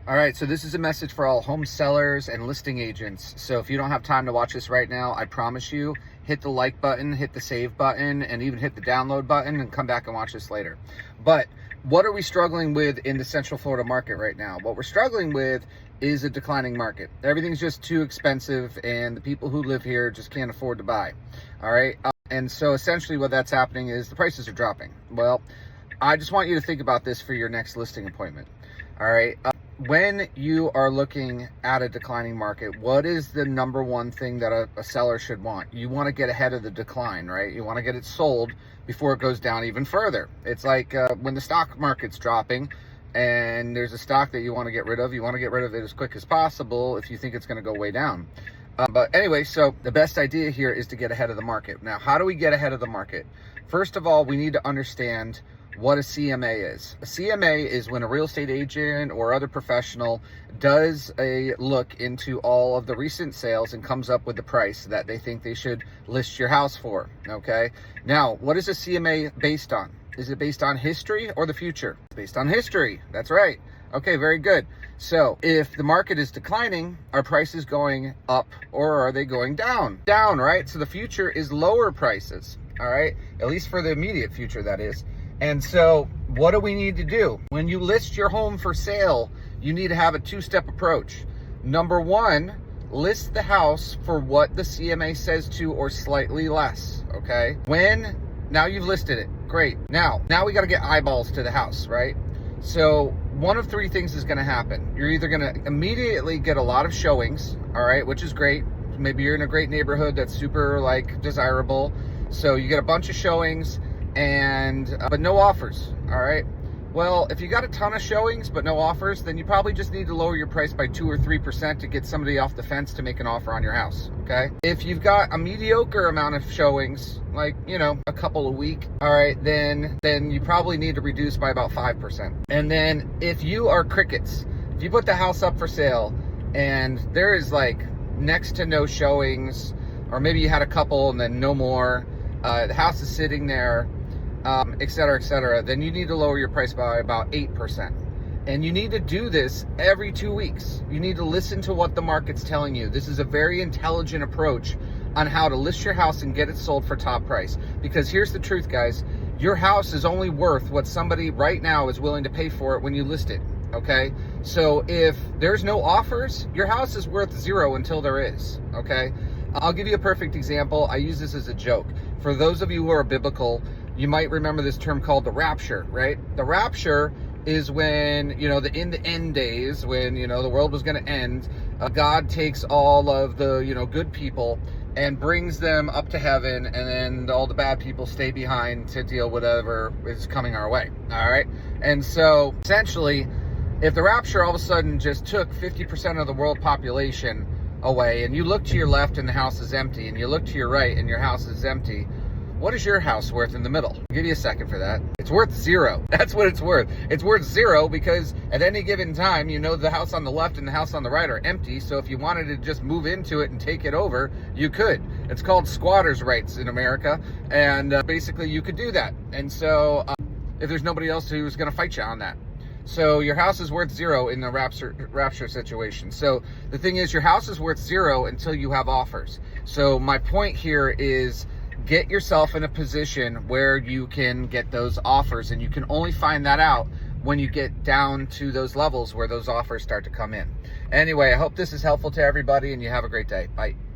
All right, so this is a message for all home sellers and listing agents. So if you don't have time to watch this right now, I promise you, hit the like button, hit the save button, and even hit the download button and come back and watch this later. But what are we struggling with in the Central Florida market right now? What we're struggling with is a declining market. Everything's just too expensive and the people who live here just can't afford to buy. All right, and so essentially what that's happening is the prices are dropping. Well, I just want you to think about this for your next listing appointment. All right. When you are looking at a declining market, what is the number one thing that a seller should want? You want to get ahead of the decline, right? You want to get it sold before it goes down even further. It's like when the stock market's dropping and there's a stock that you want to get rid of, you want to get rid of it as quick as possible if you think it's going to go way down. But anyway, so the best idea here is to get ahead of the market. Now, how do we get ahead of the market? First of all, we need to understand what a CMA is. A CMA is when a real estate agent or other professional does a look into all of the recent sales and comes up with the price that they think they should list your house for, okay? Now, what is a CMA based on? Is it based on history or the future? It's based on history, that's right. Okay, very good. So if the market is declining, are prices going up or are they going down? Down, right? So the future is lower prices, all right? At least for the immediate future, that is. And so what do we need to do? When you list your home for sale, you need to have a two-step approach. Number one, list the house for what the CMA says to or slightly less, okay? Now you've listed it, great. Now we gotta get eyeballs to the house, right? So one of three things is gonna happen. You're either gonna immediately get a lot of showings, all right, which is great. Maybe you're in a great neighborhood that's super desirable. So you get a bunch of showings, but no offers, all right? Well, if you got a ton of showings but no offers, then you probably just need to lower your price by 2 or 3% to get somebody off the fence to make an offer on your house, okay? If you've got a mediocre amount of showings, a couple a week, all right, then you probably need to reduce by about 5%. And then if you are crickets, if you put the house up for sale and there is next to no showings, or maybe you had a couple and then no more, the house is sitting there, et cetera, then you need to lower your price by about 8%. And you need to do this every 2 weeks. You need to listen to what the market's telling you. This is a very intelligent approach on how to list your house and get it sold for top price. Because here's the truth, guys. Your house is only worth what somebody right now is willing to pay for it when you list it, okay? So if there's no offers, your house is worth zero until there is, okay? I'll give you a perfect example. I use this as a joke. For those of you who are biblical, you might remember this term called the rapture, right? The rapture is when, in the end days, when, the world was going to end, God takes all of the, good people and brings them up to heaven, and then all the bad people stay behind to deal with whatever is coming our way, all right? And so, essentially, if the rapture all of a sudden just took 50% of the world population away, and you look to your left and the house is empty, and you look to your right and your house is empty, what is your house worth in the middle? I'll give you a second for that. It's worth zero. That's what it's worth. It's worth zero because at any given time, the house on the left and the house on the right are empty. So if you wanted to just move into it and take it over, you could. It's called squatters' rights in America. And basically you could do that. And so if there's nobody else who's going to fight you on that. So your house is worth zero in the rapture situation. So the thing is, your house is worth zero until you have offers. So my point here is, get yourself in a position where you can get those offers, and you can only find that out when you get down to those levels where those offers start to come in. Anyway, I hope this is helpful to everybody, and you have a great day. Bye.